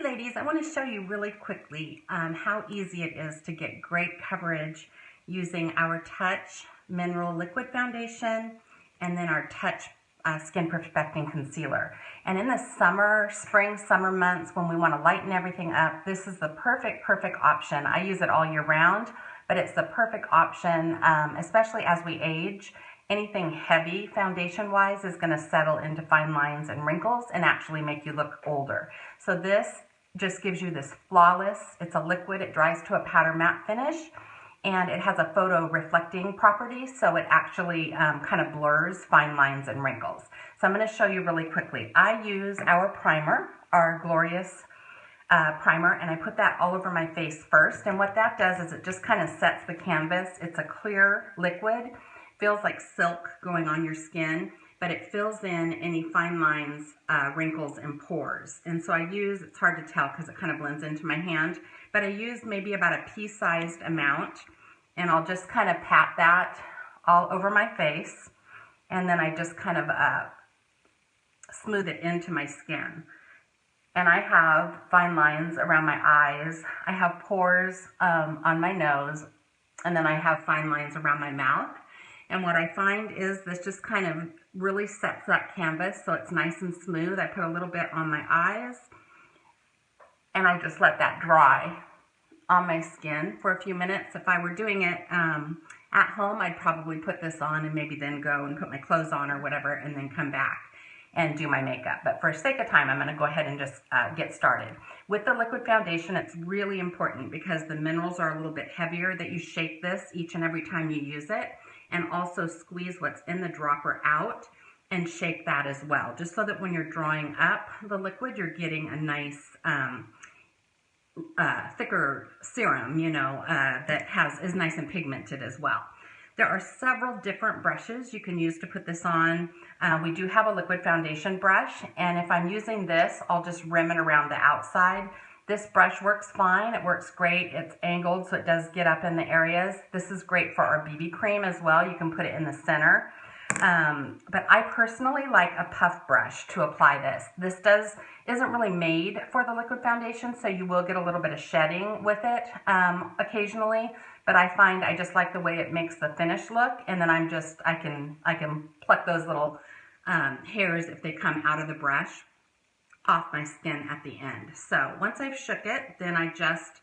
Hey ladies, I want to show you really quickly how easy it is to get great coverage using our Touch Mineral Liquid Foundation and then our Touch Skin Perfecting Concealer. And in the spring, summer months when we want to lighten everything up, this is the perfect option. I use it all year round, but it's the perfect option, especially as we age. Anything heavy foundation-wise is going to settle into fine lines and wrinkles and actually make you look older. So this just gives you this flawless, it's a liquid, it dries to a powder matte finish, and it has a photo reflecting property, so it actually kind of blurs fine lines and wrinkles. So I'm going to show you really quickly. I use our primer, our Glorious primer, and I put that all over my face first, and what that does is it just kind of sets the canvas. It's a clear liquid. Feels like silk going on your skin, but it fills in any fine lines, wrinkles, and pores. And so I use, it's hard to tell because it kind of blends into my hand, but I use maybe about a pea-sized amount, and I'll just kind of pat that all over my face, and then I just kind of smooth it into my skin. And I have fine lines around my eyes, I have pores on my nose, and then I have fine lines around my mouth. And what I find is this just kind of really sets that canvas so it's nice and smooth. I put a little bit on my eyes and I just let that dry on my skin for a few minutes. If I were doing it at home, I'd probably put this on and maybe then go and put my clothes on or whatever and then come back and do my makeup. But for sake of time, I'm going to go ahead and just get started. With the liquid foundation, it's really important because the minerals are a little bit heavier that you shake this each and every time you use it, and also squeeze what's in the dropper out and shake that as well, just so that when you're drawing up the liquid, you're getting a nice thicker serum, you know, that is nice and pigmented as well. There are several different brushes you can use to put this on. We do have a liquid foundation brush, and if I'm using this, I'll just rim it around the outside. This brush works fine, it works great, it's angled so it does get up in the areas. This is great for our BB cream as well, you can put it in the center. But I personally like a puff brush to apply this. This isn't really made for the liquid foundation, so you will get a little bit of shedding with it occasionally, but I find I just like the way it makes the finish look, and then I can pluck those little hairs if they come out of the brush off my skin at the end. So once I've shook it, then I just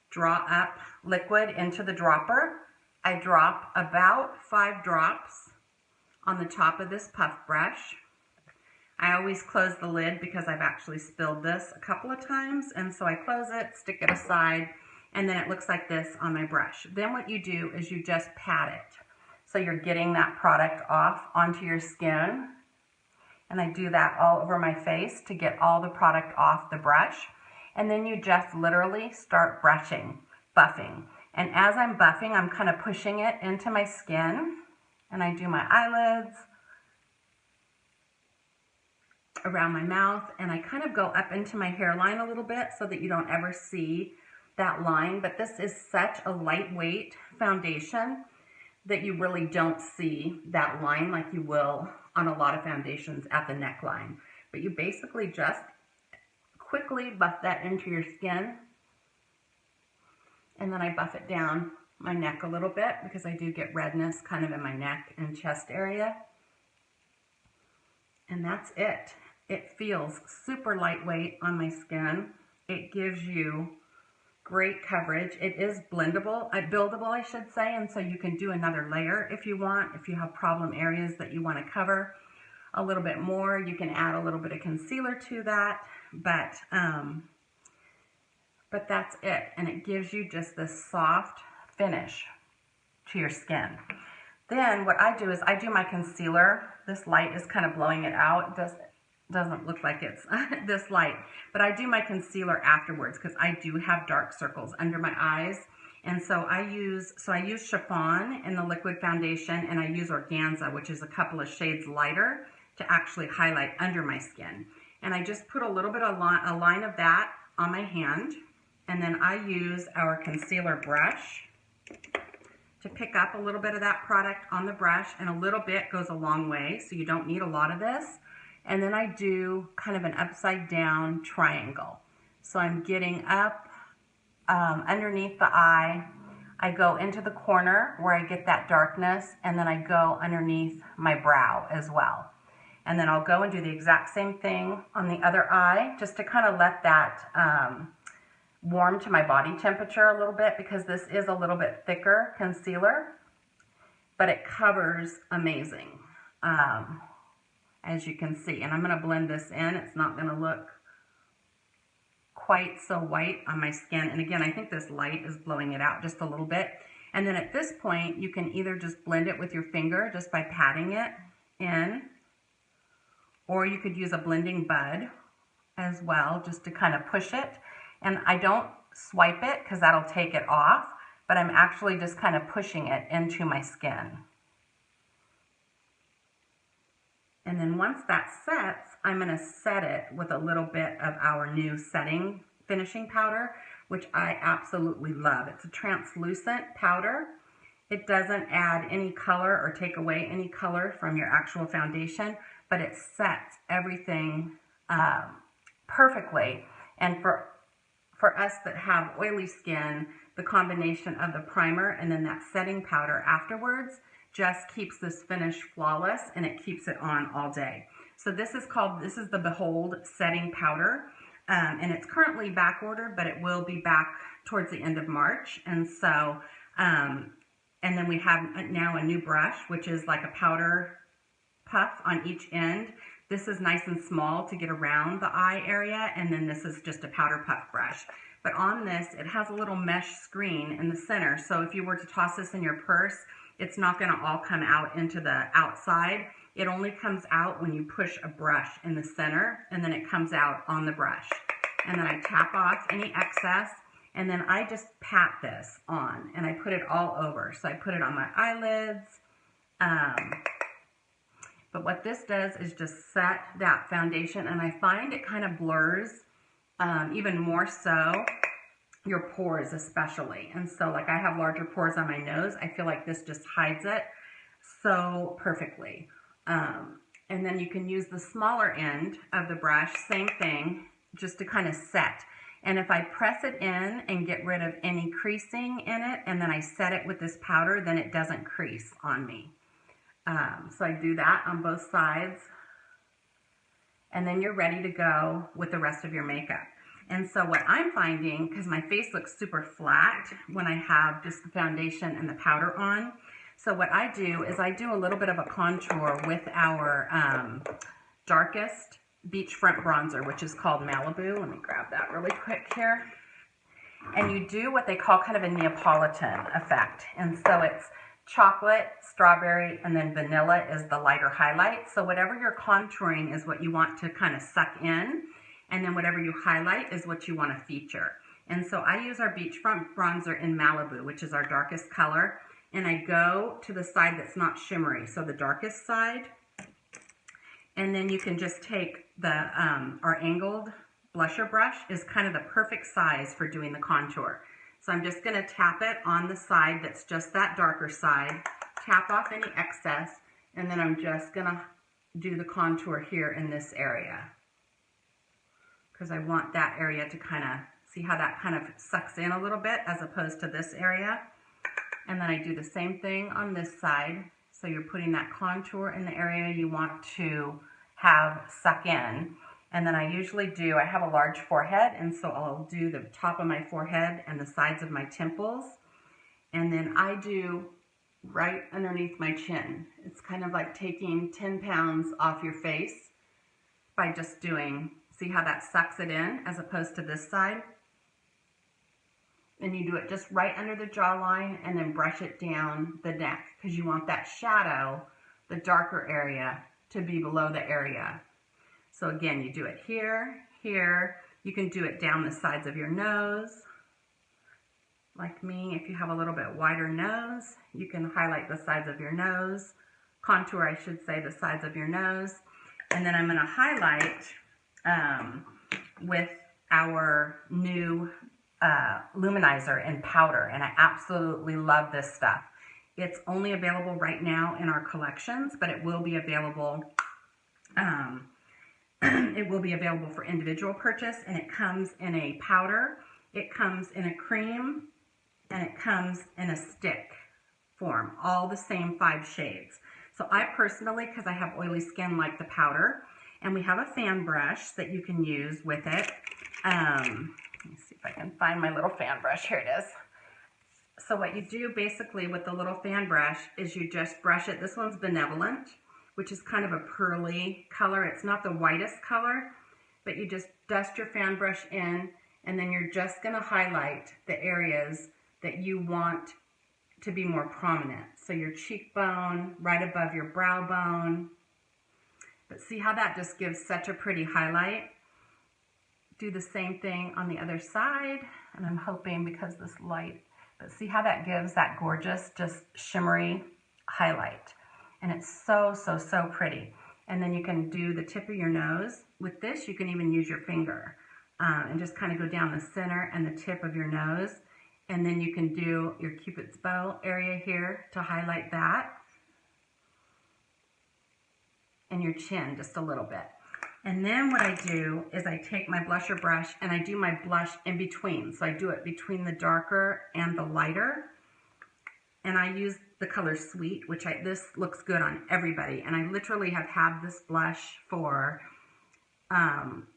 draw up liquid into the dropper. I drop about 5 drops on the top of this puff brush. I always close the lid because I've actually spilled this a couple of times, and so I close it, stick it aside, and then it looks like this on my brush. Then what you do is you just pat it. So you're getting that product off onto your skin. And I do that all over my face to get all the product off the brush. And then you just literally start brushing, buffing. And as I'm buffing, I'm kind of pushing it into my skin. And I do my eyelids, around my mouth, and I kind of go up into my hairline a little bit so that you don't ever see that line. But this is such a lightweight foundation that you really don't see that line like you will on a lot of foundations at the neckline. But you basically just quickly buff that into your skin, and then I buff it down my neck a little bit because I do get redness kind of in my neck and chest area. And that's it. It feels super lightweight on my skin. It gives you great coverage. It is blendable, buildable I should say, and so you can do another layer if you want. If you have problem areas that you want to cover a little bit more, you can add a little bit of concealer to that, but that's it, and it gives you just this soft finish to your skin. Then what I do is I do my concealer. This light is kind of blowing it out. It doesn't look like it's this light, but I do my concealer afterwards because I do have dark circles under my eyes, and so I use chiffon in the liquid foundation, and I use organza, which is a couple of shades lighter, to actually highlight under my skin. And I just put a little bit of a line of that on my hand, and then I use our concealer brush to pick up a little bit of that product on the brush, and a little bit goes a long way, so you don't need a lot of this. And then I do kind of an upside down triangle. So I'm getting up underneath the eye. I go into the corner where I get that darkness, and then I go underneath my brow as well. And then I'll go and do the exact same thing on the other eye, just to kind of let that warm to my body temperature a little bit, because this is a little bit thicker concealer, but it covers amazing, as you can see. And I'm going to blend this in. It's not going to look quite so white on my skin. And again, I think this light is blowing it out just a little bit. And then at this point, you can either just blend it with your finger just by patting it in, or you could use a blending bud as well, just to kind of push it. And I don't swipe it because that'll take it off, but I'm actually just kind of pushing it into my skin. And then once that sets, I'm going to set it with a little bit of our new setting finishing powder, which I absolutely love. It's a translucent powder. It doesn't add any color or take away any color from your actual foundation, but it sets everything perfectly. And for us that have oily skin, the combination of the primer and then that setting powder afterwards just keeps this finish flawless, and it keeps it on all day. So this is the Behold Setting Powder, and it's currently back ordered, but it will be back towards the end of March. And so, and then we have now a new brush, which is like a powder puff on each end. This is nice and small to get around the eye area, and then this is just a powder puff brush. But on this, it has a little mesh screen in the center, so if you were to toss this in your purse, it's not going to all come out into the outside. It only comes out when you push a brush in the center, and then it comes out on the brush. And then I tap off any excess, and then I just pat this on, and I put it all over. So I put it on my eyelids. But what this does is just set that foundation, and I find it kind of blurs even more so your pores especially. And so like I have larger pores on my nose, I feel like this just hides it so perfectly. And then you can use the smaller end of the brush, same thing, just to kind of set. And if I press it in and get rid of any creasing in it, and then I set it with this powder, then it doesn't crease on me. So I do that on both sides, and then you're ready to go with the rest of your makeup. And so what I'm finding, because my face looks super flat when I have just the foundation and the powder on, so what I do is I do a little bit of a contour with our darkest beachfront bronzer, which is called Malibu. Let me grab that really quick here. And you do what they call kind of a Neapolitan effect. And so it's chocolate, strawberry, and then vanilla is the lighter highlight. So whatever you're contouring is what you want to kind of suck in. And then whatever you highlight is what you want to feature. And so I use our beachfront bronzer in Malibu, which is our darkest color. And I go to the side that's not shimmery, so the darkest side. And then you can just take the, our angled blusher brush is kind of the perfect size for doing the contour. So I'm just going to tap it on the side that's just that darker side, tap off any excess, and then I'm just going to do the contour here in this area, because I want that area to kind of, see how that kind of sucks in a little bit as opposed to this area. And then I do the same thing on this side. So you're putting that contour in the area you want to have suck in. And then I usually do, I have a large forehead, and so I'll do the top of my forehead and the sides of my temples. And then I do right underneath my chin. It's kind of like taking 10 pounds off your face by just doing, see how that sucks it in as opposed to this side? And you do it just right under the jawline and then brush it down the neck, because you want that shadow, the darker area, to be below the area. So again, you do it here, here. You can do it down the sides of your nose. Like me, if you have a little bit wider nose, you can highlight the sides of your nose. Contour, I should say, the sides of your nose. And then I'm going to highlight with our new luminizer in powder, and I absolutely love this stuff. It's only available right now in our collections, but it will be available It will be available for individual purchase, and it comes in a powder, it comes in a cream, and it comes in a stick form, all the same 5 shades. So I personally, because I have oily skin, like the powder, and we have a fan brush that you can use with it. Let me see if I can find my little fan brush. Here it is. So what you do basically with the little fan brush is you just brush it. This one's Benevolent, which is kind of a pearly color. It's not the whitest color, but you just dust your fan brush in, and then you're just going to highlight the areas that you want to be more prominent. So your cheekbone, right above your brow bone. But see how that just gives such a pretty highlight? Do the same thing on the other side, and I'm hoping because this light, but see how that gives that gorgeous, just shimmery highlight. And it's so, so, so pretty. And then you can do the tip of your nose. With this, you can even use your finger and just kind of go down the center and the tip of your nose. And then you can do your Cupid's bow area here to highlight that. And your chin just a little bit. And then what I do is I take my blusher brush and I do my blush in between. So I do it between the darker and the lighter. And I use the color Sweet, which this looks good on everybody. And I literally have had this blush for,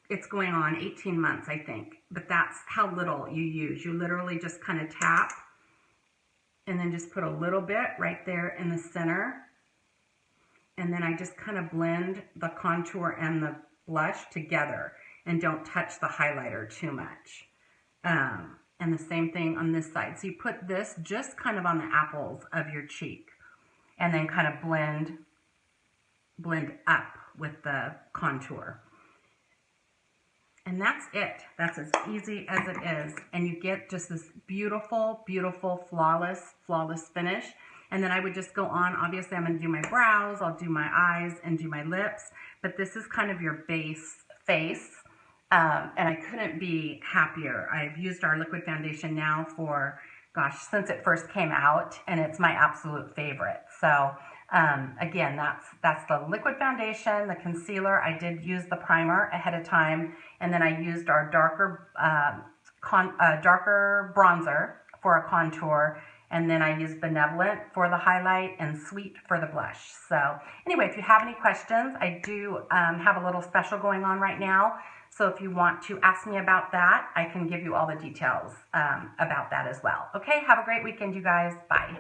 it's going on 18 months, I think. But that's how little you use. You literally just kind of tap and then just put a little bit right there in the center. And then I just kind of blend the contour and the blush together and don't touch the highlighter too much. And the same thing on this side. So you put this just kind of on the apples of your cheek and then kind of blend up with the contour. And that's it. That's as easy as it is. And you get just this beautiful, beautiful, flawless finish. And then I would just go on. Obviously, I'm going to do my brows, I'll do my eyes, and do my lips. But this is kind of your base face. And I couldn't be happier. I've used our liquid foundation now for, gosh, since it first came out, and it's my absolute favorite. So again, that's the liquid foundation, the concealer. I did use the primer ahead of time, and then I used our darker bronzer for a contour. And then I use Benevolent for the highlight and Sweet for the blush. So anyway, if you have any questions, I do have a little special going on right now. So if you want to ask me about that, I can give you all the details about that as well. Okay, have a great weekend, you guys. Bye.